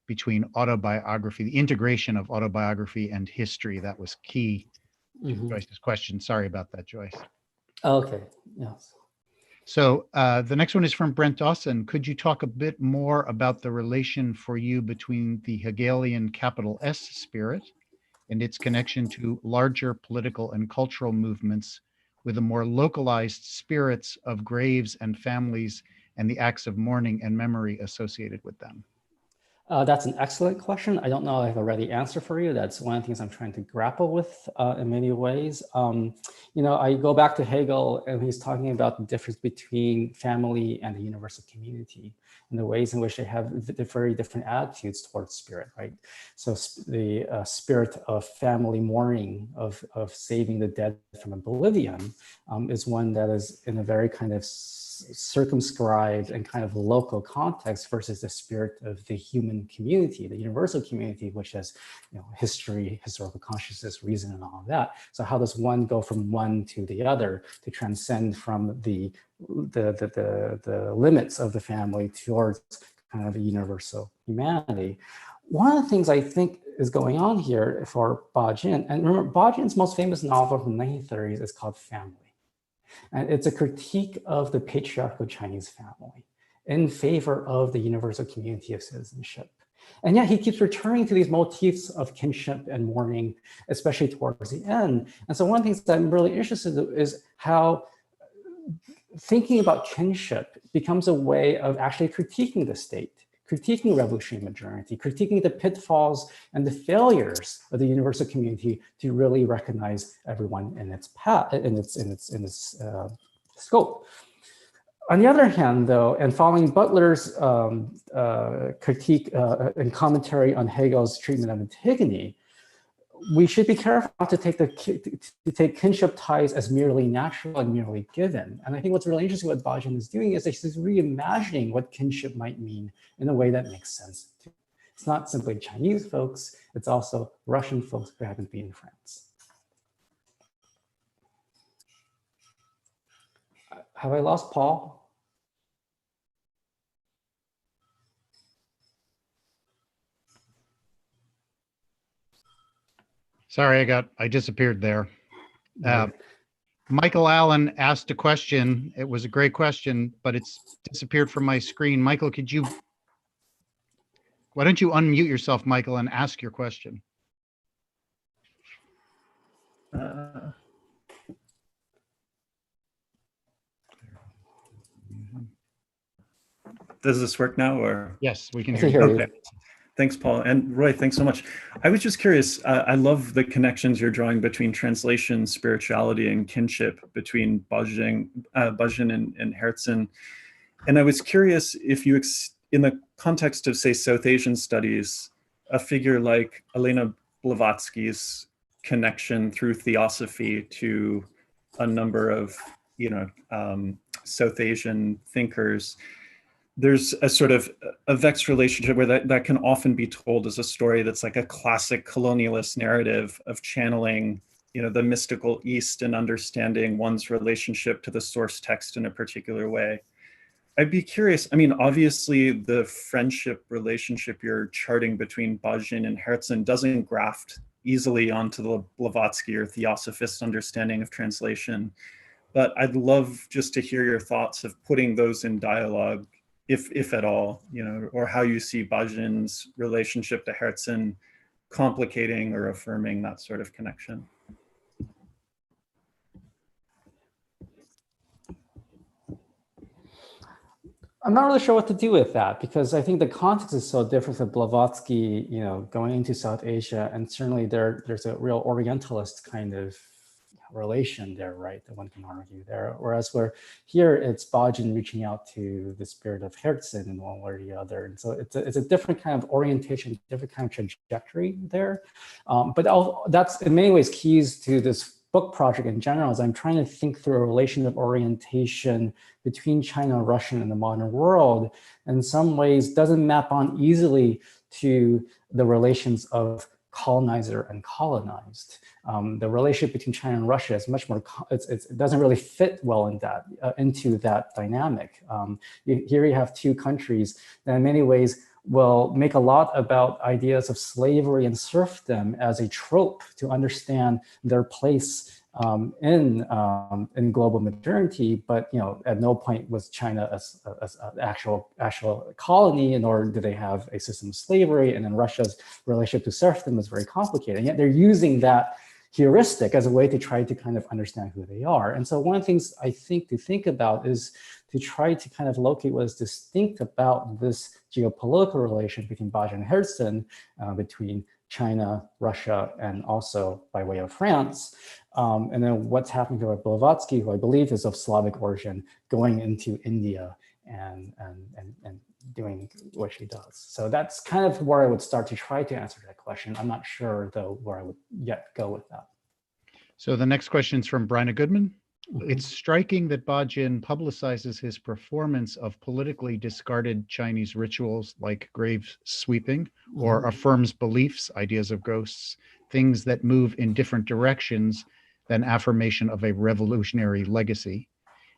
between autobiography, the integration of autobiography and history. That was key Joyce's question. Sorry about that, Joyce. Okay, yes. So the next one is from Brent Dawson. Could you talk a bit more about the relation for you between the Hegelian capital S spirit and its connection to larger political and cultural movements with the more localized spirits of graves and families and the acts of mourning and memory associated with them? That's an excellent question. I don't know if I have a ready answer for you. That's one of the things I'm trying to grapple with in many ways. I go back to Hegel, and he's talking about the difference between family and the universal community and the ways in which they have very different attitudes towards spirit, right? So the spirit of family mourning, of saving the dead from oblivion, is one that is in a very kind of circumscribed and kind of local context versus the spirit of the human community, the universal community, which has history, historical consciousness, reason, and all of that. So how does one go from one to the other to transcend from the limits of the family towards kind of a universal humanity? One of the things I think is going on here for Ba Jin, and remember, Ba Jin's most famous novel from the 1930s is called Family. And it's a critique of the patriarchal Chinese family in favor of the universal community of citizenship. And yet he keeps returning to these motifs of kinship and mourning, especially towards the end. And so one of the things that I'm really interested in is how thinking about kinship becomes a way of actually critiquing the state, critiquing revolutionary modernity, critiquing the pitfalls and the failures of the universal community to really recognize everyone in its path, in its scope. On the other hand, though, and following Butler's critique and commentary on Hegel's treatment of Antigone, we should be careful not to take kinship ties as merely natural and merely given. And I think what's really interesting what Ba Jin is doing is that he's reimagining what kinship might mean in a way that makes sense. It's not simply Chinese folks, it's also Russian folks who happen to be in France. Have I lost Paul? Sorry, I disappeared there. Michael Allen asked a question. It was a great question, but it's disappeared from my screen. Michael, why don't you unmute yourself, Michael, and ask your question? Does this work now, or? Yes, we can hear you. Okay. Thanks, Paul. And Roy, thanks so much. I was just curious, I love the connections you're drawing between translation, spirituality, and kinship between Ba Jin and Herzen. And I was curious if you, in the context of, say, South Asian studies, a figure like Elena Blavatsky's connection through theosophy to a number of, South Asian thinkers, there's a sort of a vexed relationship where that can often be told as a story that's like a classic colonialist narrative of channeling, the mystical East and understanding one's relationship to the source text in a particular way. I'd be curious, obviously the friendship relationship you're charting between Ba Jin and Herzen doesn't graft easily onto the Blavatsky or theosophist understanding of translation, but I'd love just to hear your thoughts of putting those in dialogue, if at all, or how you see Ba Jin's relationship to Herzen complicating or affirming that sort of connection. I'm not really sure what to do with that, because I think the context is so different from Blavatsky, going into South Asia, and certainly there's a real Orientalist kind of relation there, right, that one can argue there. Whereas here it's Ba Jin reaching out to the spirit of Herzen in one way or the other. And so it's a different kind of orientation, different kind of trajectory there. But that's in many ways keys to this book project in general, as I'm trying to think through a relation of orientation between China and Russia in the modern world. In some ways doesn't map on easily to the relations of colonizer and colonized. The relationship between China and Russia is much more, it doesn't really fit well in into that dynamic. Here you have two countries that in many ways will make a lot about ideas of slavery and serfdom as a trope to understand their place in global modernity, but at no point was China as an actual colony, nor do they have a system of slavery. And then Russia's relationship to serfdom is very complicated. And yet they're using that heuristic as a way to try to kind of understand who they are. And so one of the things I think to think about is to try to kind of locate what is distinct about this geopolitical relation between Ba Jin and Herzen, between China, Russia, and also by way of France. And then what's happening to Blavatsky, who I believe is of Slavic origin, going into India and doing what she does. So that's kind of where I would start to try to answer that question. I'm not sure, though, where I would yet go with that. So the next question is from Bryna Goodman. It's striking that Ba Jin publicizes his performance of politically discarded Chinese rituals like grave sweeping, or affirms beliefs, ideas of ghosts, things that move in different directions than affirmation of a revolutionary legacy.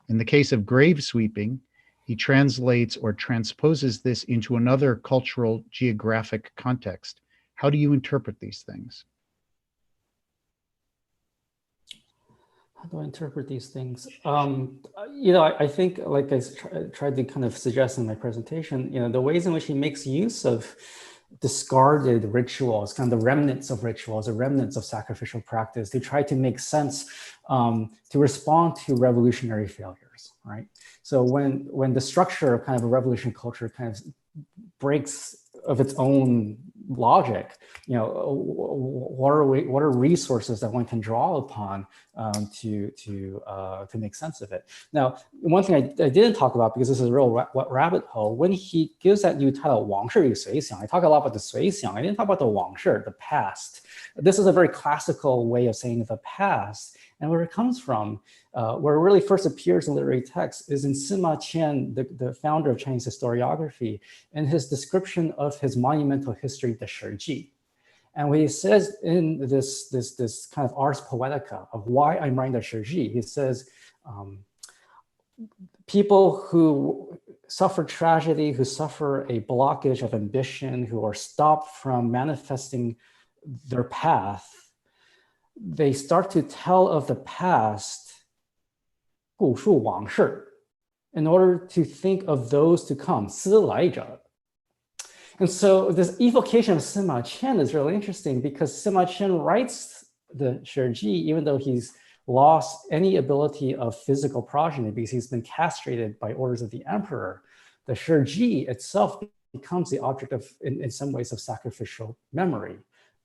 In the case of grave sweeping, he translates or transposes this into another cultural geographic context. How do you interpret these things? How do I interpret these things? I think, like I tried to kind of suggest in my presentation, the ways in which he makes use of discarded rituals, kind of the remnants of rituals, the remnants of sacrificial practice, to try to make sense, to respond to revolutionary failures, right? So when the structure of kind of a revolutionary culture kind of breaks of its own logic, what are resources that one can draw upon to make sense of it? Now, one thing I didn't talk about, because this is a real rabbit hole, when he gives that new title, 往事与随想, I talk a lot about the 随想. I didn't talk about the 往事, the past. This is a very classical way of saying the past. And where it comes from, where it really first appears in literary texts, is in Sima Qian, the founder of Chinese historiography, in his description of his monumental history, the Shiji. And what he says in this kind of ars poetica of why I'm writing the Shiji, he says, people who suffer tragedy, who suffer a blockage of ambition, who are stopped from manifesting their path, they start to tell of the past, 故述往事, in order to think of those to come, 思来者. And so this evocation of Sima Qian is really interesting, because Sima Qian writes the Shiji even though he's lost any ability of physical progeny, because he's been castrated by orders of the emperor. The Shiji itself becomes the object of, in some ways, of sacrificial memory,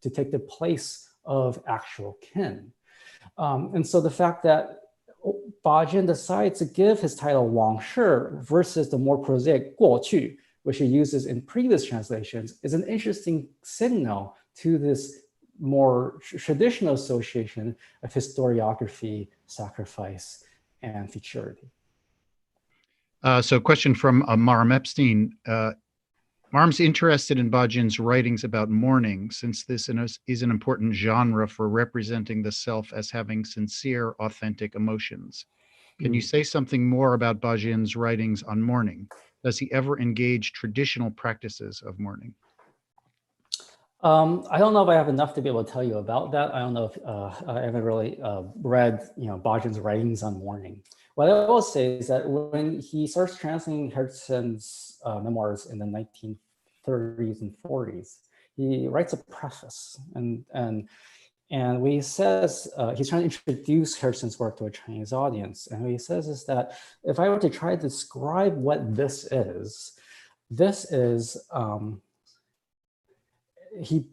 to take the place of actual kin. And so the fact that Ba Jin decides to give his title 往事 versus the more prosaic 过去, which he uses in previous translations, is an interesting signal to this more traditional association of historiography, sacrifice, and futurity. So a question from Mahram Epstein. Mahram's interested in Ba Jin's writings about mourning, since this is an important genre for representing the self as having sincere, authentic emotions. Can you say something more about Ba Jin's writings on mourning? Does he ever engage traditional practices of mourning? I don't know if I have enough to be able to tell you about that. I don't know if I haven't really read, Ba Jin's writings on mourning. What I will say is that when he starts translating Herzen's memoirs in the 1930s and 40s, he writes a preface, and what he says, he's trying to introduce Herzen's work to a Chinese audience. And what he says is that if I were to try to describe what this is,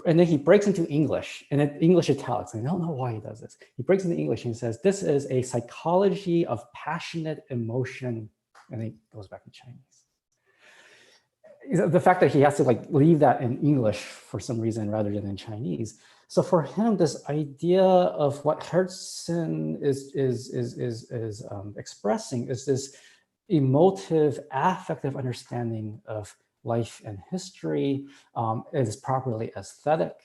and then he breaks into English, and English italics. I don't know why he does this. He breaks into English and says, this is a psychology of passionate emotion, and he goes back to Chinese. The fact that he has to leave that in English for some reason rather than in Chinese. So for him, this idea of what Herzen is expressing is this emotive, affective understanding of life and history. It is properly aesthetic,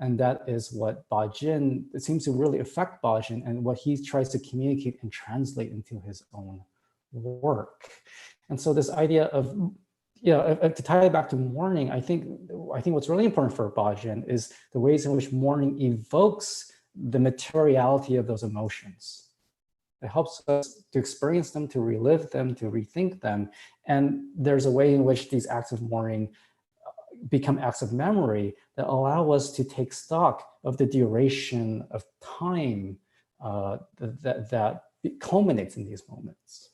and that is what Ba Jin, it seems to really affect Ba Jin, and what he tries to communicate and translate into his own work. And so this idea of To tie it back to mourning, I think what's really important for Ba Jin is the ways in which mourning evokes the materiality of those emotions. It helps us to experience them, to relive them, to rethink them. And there's a way in which these acts of mourning become acts of memory that allow us to take stock of the duration of time that culminates in these moments.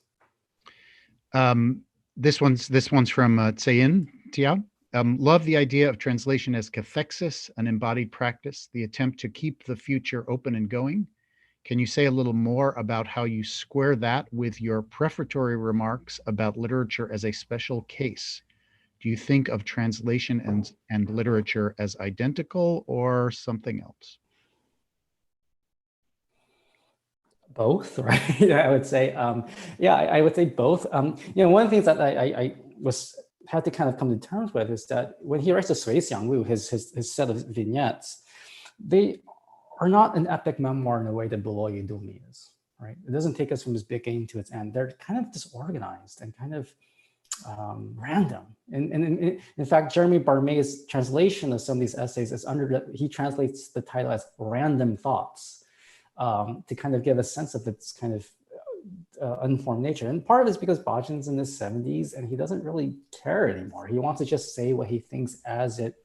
This one's from Tseyin Tiao. Love the idea of translation as cathexis, an embodied practice, the attempt to keep the future open and going. Can you say a little more about how you square that with your prefatory remarks about literature as a special case? Do you think of translation and literature as identical or something else? Both, right? I would say, I would say both. One of the things that I had to kind of come to terms with is that when he writes the Sui Xiang Wu, his set of vignettes, they are not an epic memoir in the way that Below You Do Me is, right? It doesn't take us from its beginning to its end. They're kind of disorganized and kind of random. And in fact, Jeremy Barmay's translation of some of these essays is he translates the title as Random Thoughts to kind of give a sense of its kind of unformed nature. And part of it is because Ba Jin's in his 70s and he doesn't really care anymore. He wants to just say what he thinks as it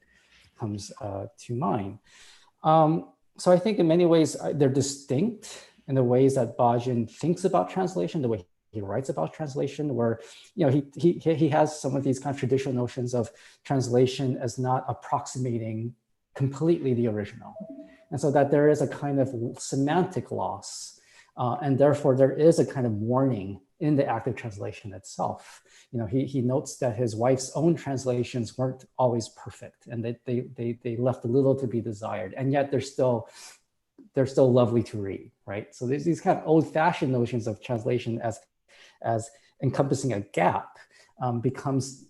comes to mind. So I think in many ways, they're distinct in the ways that Ba Jin thinks about translation, the way he writes about translation, where he has some of these kind of traditional notions of translation as not approximating completely the original. And so that there is a kind of semantic loss. And therefore, there is a kind of warning in the act of translation itself. He notes that his wife's own translations weren't always perfect, and that they left a little to be desired, and yet they're still lovely to read, right? So there's these kind of old-fashioned notions of translation as encompassing a gap becomes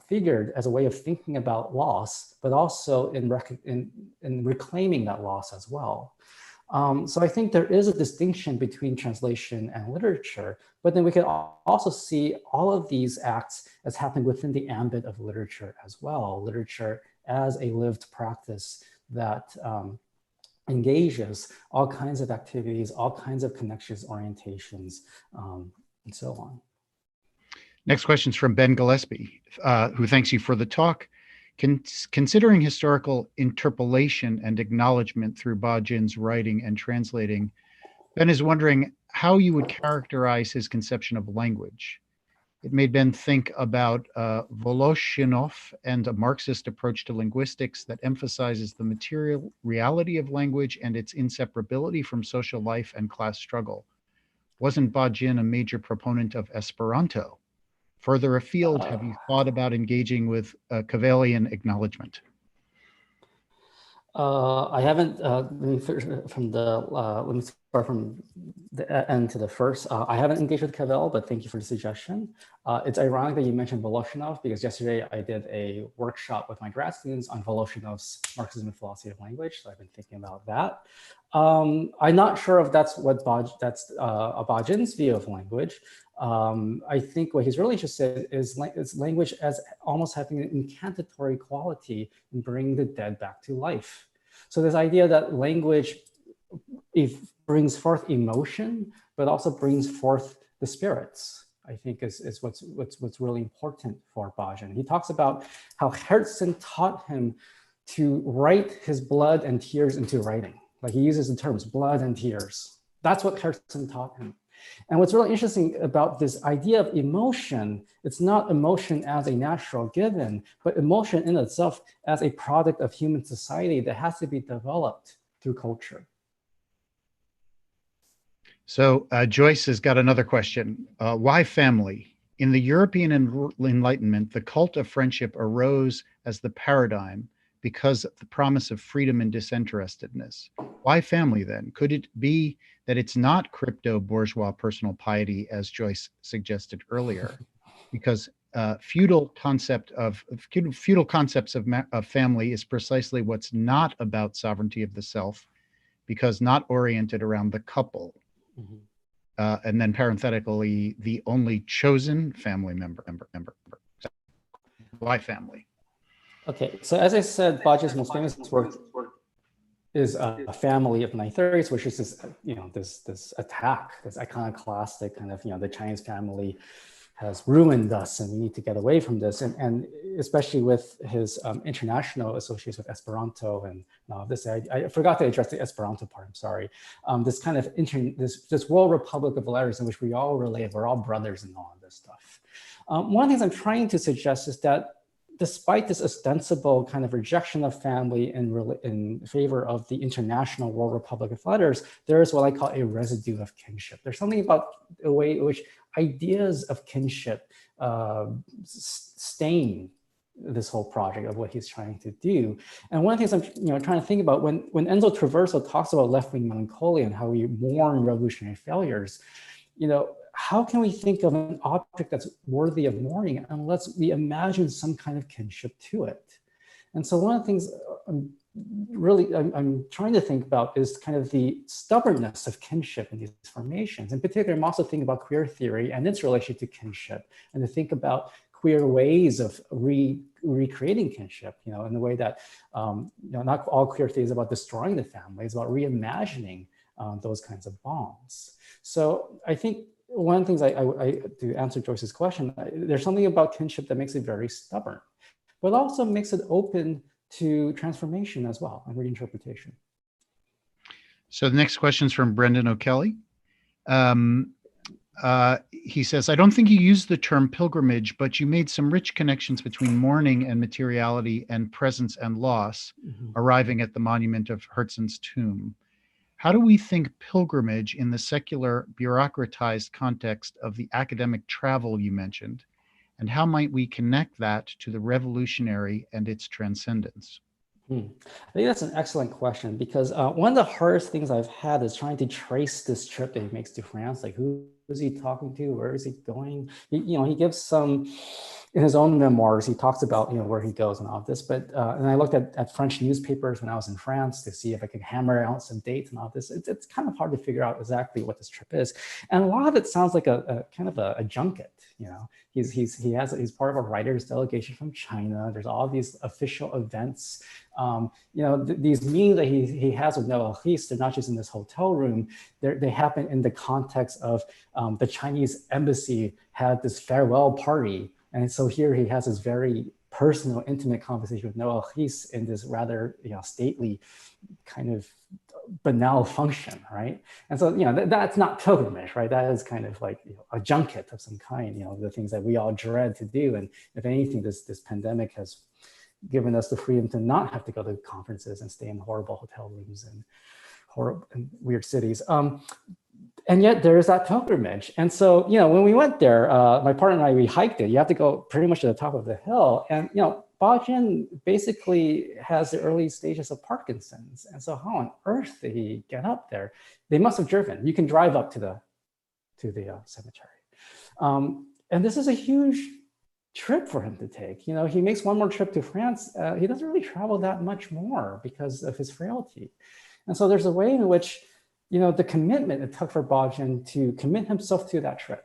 figured as a way of thinking about loss, but also in reclaiming that loss as well. So I think there is a distinction between translation and literature, but then we can also see all of these acts as happening within the ambit of literature as well. Literature as a lived practice that engages all kinds of activities, all kinds of connections, orientations, and so on. Next question is from Ben Gillespie, who thanks you for the talk. Considering historical interpolation and acknowledgement through Ba Jin's writing and translating, Ben is wondering how you would characterize his conception of language. It made Ben think about Voloshinov and a Marxist approach to linguistics that emphasizes the material reality of language and its inseparability from social life and class struggle. Wasn't Ba Jin a major proponent of Esperanto? Further afield, have you thought about engaging with Cavelian acknowledgement? I haven't. Let me start from the end to the first. I haven't engaged with Cavell, but thank you for the suggestion. It's ironic that you mentioned Voloshinov, because yesterday I did a workshop with my grad students on Voloshinov's Marxism and Philosophy of Language, so I've been thinking about that. I'm not sure if that's Ba Jin's view of language. I think what he's really interested in is language as almost having an incantatory quality in bringing the dead back to life. So this idea that language brings forth emotion, but also brings forth the spirits, I think is what's really important for Ba Jin. He talks about how Herzen taught him to write his blood and tears into writing. Like he uses the terms blood and tears. That's what Herzen taught him. And what's really interesting about this idea of emotion, it's not emotion as a natural given, but emotion in itself as a product of human society that has to be developed through culture. So Joyce has got another question. Why family? In the European Enlightenment, the cult of friendship arose as the paradigm because of the promise of freedom and disinterestedness. Why family then? Could it be that it's not crypto-bourgeois personal piety, as Joyce suggested earlier, because feudal concepts of family is precisely what's not about sovereignty of the self, because not oriented around the couple. Mm-hmm. And then parenthetically, the only chosen family member. Why family? Okay, so as I said, Ba Jin's most famous work is a family of 1930s, which is this, this attack, this iconoclastic kind of, the Chinese family has ruined us and we need to get away from this. And especially with his international associates with Esperanto and this, I forgot to address the Esperanto part, I'm sorry. This kind of, this World Republic of Letters in which we all relate, we're all brothers and all of this stuff. One of the things I'm trying to suggest is that despite this ostensible kind of rejection of family in favor of the international World Republic of Letters, there is what I call a residue of kinship. There's something about the way in which ideas of kinship stain this whole project of what he's trying to do. And one of the things I'm trying to think about when Enzo Traverso talks about left-wing melancholia and how we mourn revolutionary failures, how can we think of an object that's worthy of mourning unless we imagine some kind of kinship to it? And so one of the things I'm trying to think about is kind of the stubbornness of kinship in these formations. In particular, I'm also thinking about queer theory and its relation to kinship, and to think about queer ways of recreating kinship, in the way that, not all queer theory is about destroying the family, it's about reimagining those kinds of bonds. So I think one of the things to answer Joyce's question, there's something about kinship that makes it very stubborn, but also makes it open to transformation as well and reinterpretation. So the next question is from Brendan O'Kelly. He says, I don't think you used the term pilgrimage, but you made some rich connections between mourning and materiality and presence and loss, arriving at the monument of Herzl's tomb. How do we think pilgrimage in the secular, bureaucratized context of the academic travel you mentioned? And how might we connect that to the revolutionary and its transcendence? I think that's an excellent question, because one of the hardest things I've had is trying to trace this trip that he makes to France. Like, who is he talking to? Where is he going? He gives some, in his own memoirs, he talks about where he goes and all of this. But and I looked at French newspapers when I was in France to see if I could hammer out some dates and all of this. It's kind of hard to figure out exactly what this trip is, and a lot of it sounds like a kind of a junket. He's part of a writers delegation from China. There's all these official events. These meetings that he has with Noah Heist, they're not just in this hotel room. They happen in the context of the Chinese embassy had this farewell party. And so here he has this very personal, intimate conversation with Noah Heist in this rather stately kind of banal function, right? And so that's not pilgrimage, right? That is kind of like a junket of some kind, the things that we all dread to do. And if anything, this pandemic has given us the freedom to not have to go to conferences and stay in horrible hotel rooms and horrible and weird cities. And yet there is that pilgrimage. And so, when we went there, my partner and I, we hiked it. You have to go pretty much to the top of the hill. And, Ba Jin basically has the early stages of Parkinson's. And so how on earth did he get up there? They must have driven. You can drive up to the cemetery. And this is a huge trip for him to take. He makes one more trip to France. He doesn't really travel that much more because of his frailty. And so there's a way in which the commitment it took for Ba Jin to commit himself to that trip,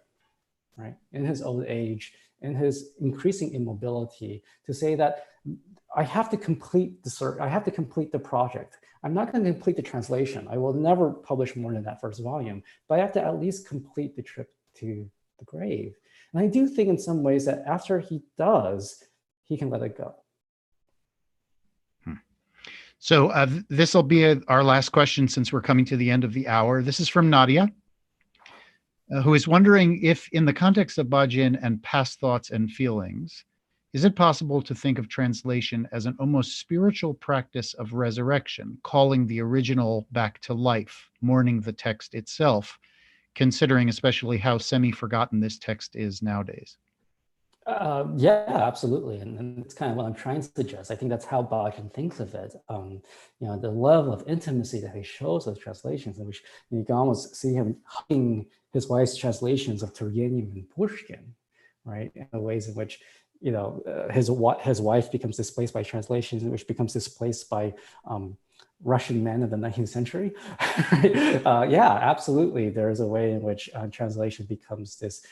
right? In his old age, in his increasing immobility, to say that I have to complete the project. I'm not going to complete the translation. I will never publish more than that first volume, but I have to at least complete the trip to the grave. And I do think in some ways that after he does, he can let it go. So this will be our last question since we're coming to the end of the hour. This is from Nadia, who is wondering if, in the context of Ba Jin and past thoughts and feelings, is it possible to think of translation as an almost spiritual practice of resurrection, calling the original back to life, mourning the text itself, considering especially how semi-forgotten this text is nowadays? Yeah, absolutely. And it's kind of what I'm trying to suggest. I think that's how Ba Jin thinks of it. The level of intimacy that he shows with translations, in which you can almost see him hugging his wife's translations of Turgenev and Pushkin, right? In the ways in which, his wife becomes displaced by translations, which becomes displaced by Russian men of the 19th century. Yeah, absolutely. There is a way in which translation becomes this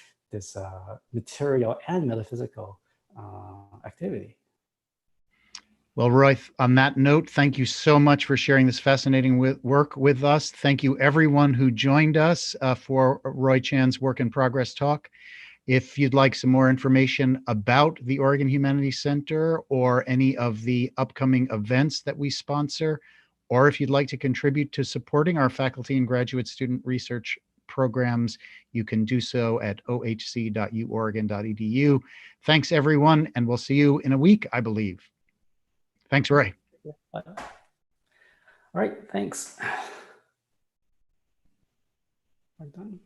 material and metaphysical activity. Well, Roy, on that note, thank you so much for sharing this fascinating work with us. Thank you, everyone who joined us for Roy Chan's Work in Progress talk. If you'd like some more information about the Oregon Humanities Center or any of the upcoming events that we sponsor, or if you'd like to contribute to supporting our faculty and graduate student research programs, you can do so at ohc.uoregon.edu. Thanks, everyone, and we'll see you in a week, I believe. Thanks, Roy. All right, thanks. We're done.